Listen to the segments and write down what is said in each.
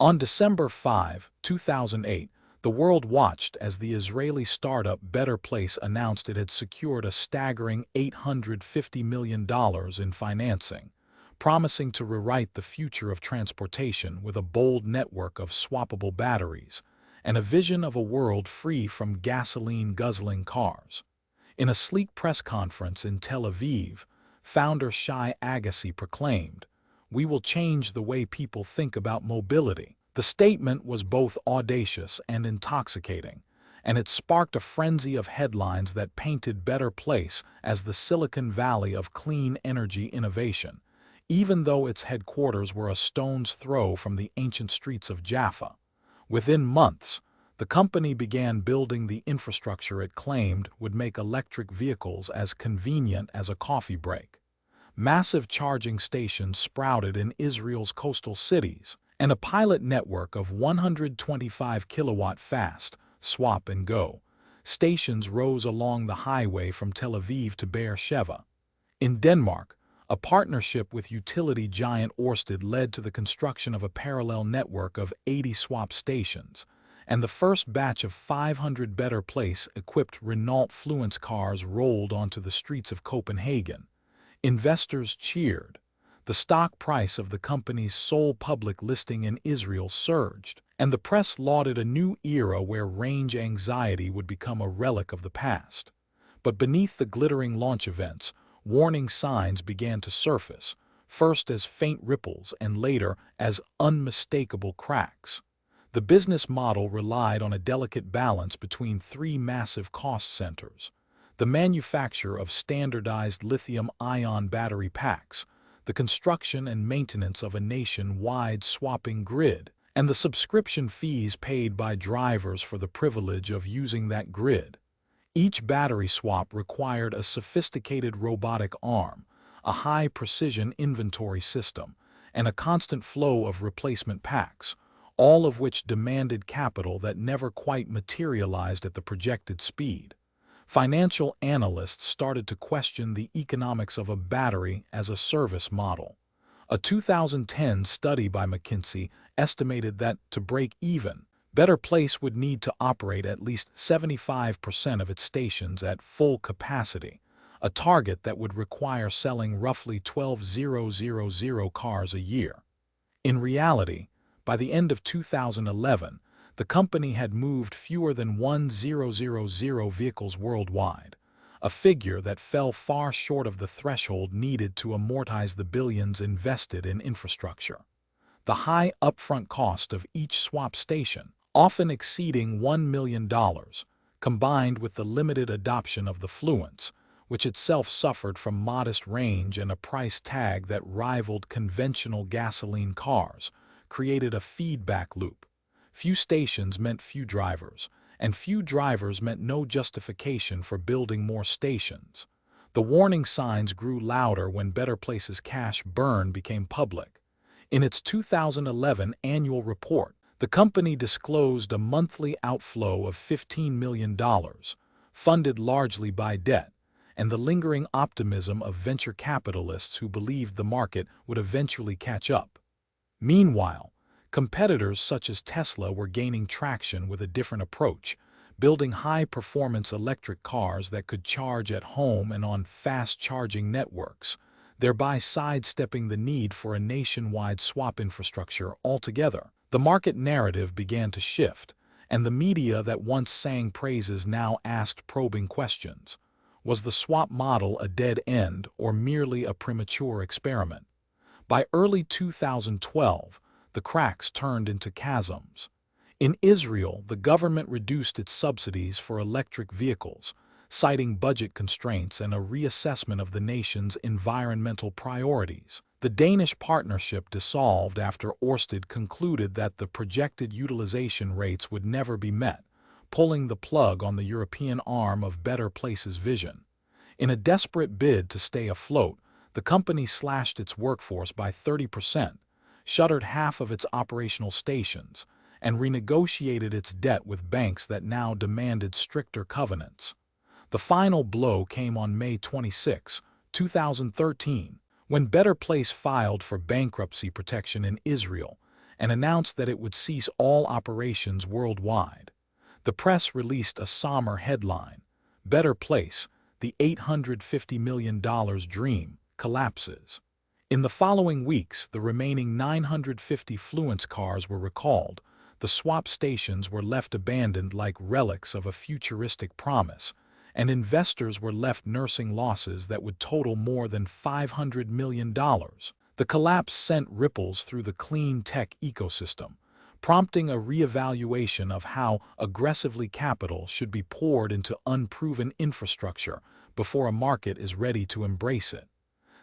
On December 5, 2008, the world watched as the Israeli startup Better Place announced it had secured a staggering $850 million in financing, promising to rewrite the future of transportation with a bold network of swappable batteries and a vision of a world free from gasoline-guzzling cars. In a sleek press conference in Tel Aviv, founder Shai Agassi proclaimed, "We will change the way people think about mobility." The statement was both audacious and intoxicating, and it sparked a frenzy of headlines that painted Better Place as the Silicon Valley of clean energy innovation, even though its headquarters were a stone's throw from the ancient streets of Jaffa. Within months, the company began building the infrastructure it claimed would make electric vehicles as convenient as a coffee break. Massive charging stations sprouted in Israel's coastal cities, and a pilot network of 125-kilowatt fast, swap and go, stations rose along the highway from Tel Aviv to Beersheba. In Denmark, a partnership with utility giant Ørsted led to the construction of a parallel network of 80 swap stations, and the first batch of 500 Better Place-equipped Renault Fluence cars rolled onto the streets of Copenhagen. Investors cheered. The stock price of the company's sole public listing in Israel surged, and the press lauded a new era where range anxiety would become a relic of the past. But beneath the glittering launch events, warning signs began to surface, first as faint ripples and later as unmistakable cracks. The business model relied on a delicate balance between three massive cost centers: the manufacture of standardized lithium-ion battery packs, the construction and maintenance of a nationwide swapping grid, and the subscription fees paid by drivers for the privilege of using that grid. Each battery swap required a sophisticated robotic arm, a high-precision inventory system, and a constant flow of replacement packs, all of which demanded capital that never quite materialized at the projected speed. Financial analysts started to question the economics of a battery-as-a-service model. A 2010 study by McKinsey estimated that, to break even, Better Place would need to operate at least 75% of its stations at full capacity, a target that would require selling roughly 12,000 cars a year. In reality, by the end of 2011, the company had moved fewer than 1,000 vehicles worldwide, a figure that fell far short of the threshold needed to amortize the billions invested in infrastructure. The high upfront cost of each swap station, often exceeding $1 million, combined with the limited adoption of the Fluence, which itself suffered from modest range and a price tag that rivaled conventional gasoline cars, created a feedback loop. Few stations meant few drivers, and few drivers meant no justification for building more stations. The warning signs grew louder when Better Place's cash burn became public. In its 2011 annual report, the company disclosed a monthly outflow of $15 million, funded largely by debt, and the lingering optimism of venture capitalists who believed the market would eventually catch up. Meanwhile, competitors such as Tesla were gaining traction with a different approach, building high-performance electric cars that could charge at home and on fast-charging networks, thereby sidestepping the need for a nationwide swap infrastructure altogether. The market narrative began to shift, and the media that once sang praises now asked probing questions. Was the swap model a dead end or merely a premature experiment? By early 2012, the cracks turned into chasms. In Israel, the government reduced its subsidies for electric vehicles, citing budget constraints and a reassessment of the nation's environmental priorities. The Danish partnership dissolved after Ørsted concluded that the projected utilization rates would never be met, pulling the plug on the European arm of Better Place's vision. In a desperate bid to stay afloat, the company slashed its workforce by 30%, shuttered half of its operational stations, and renegotiated its debt with banks that now demanded stricter covenants. The final blow came on May 26, 2013, when Better Place filed for bankruptcy protection in Israel and announced that it would cease all operations worldwide. The press released a somber headline: "Better Place, the $850 million dream collapses." In the following weeks, the remaining 950 Fluence cars were recalled. The swap stations were left abandoned like relics of a futuristic promise, and investors were left nursing losses that would total more than $500 million. The collapse sent ripples through the clean tech ecosystem, prompting a reevaluation of how aggressively capital should be poured into unproven infrastructure before a market is ready to embrace it.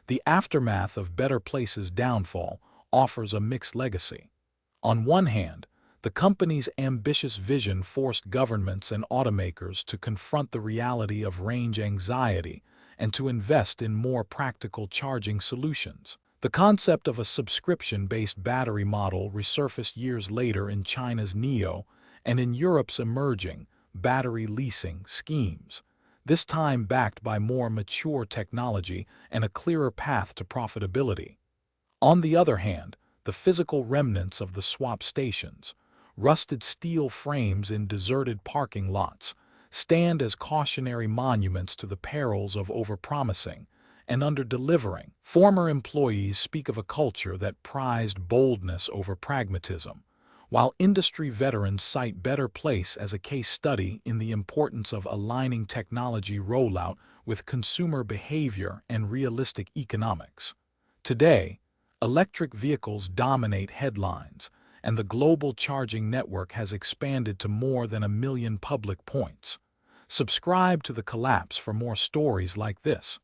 The aftermath of Better Place's downfall offers a mixed legacy. On one hand, the company's ambitious vision forced governments and automakers to confront the reality of range anxiety and to invest in more practical charging solutions. The concept of a subscription-based battery model resurfaced years later in China's NIO and in Europe's emerging battery leasing schemes, this time backed by more mature technology and a clearer path to profitability. On the other hand, the physical remnants of the swap stations, rusted steel frames in deserted parking lots, stand as cautionary monuments to the perils of overpromising and under-delivering. Former employees speak of a culture that prized boldness over pragmatism, while industry veterans cite Better Place as a case study in the importance of aligning technology rollout with consumer behavior and realistic economics. Today, electric vehicles dominate headlines, and the global charging network has expanded to more than 1 million public points. Subscribe to The Collapse for more stories like this.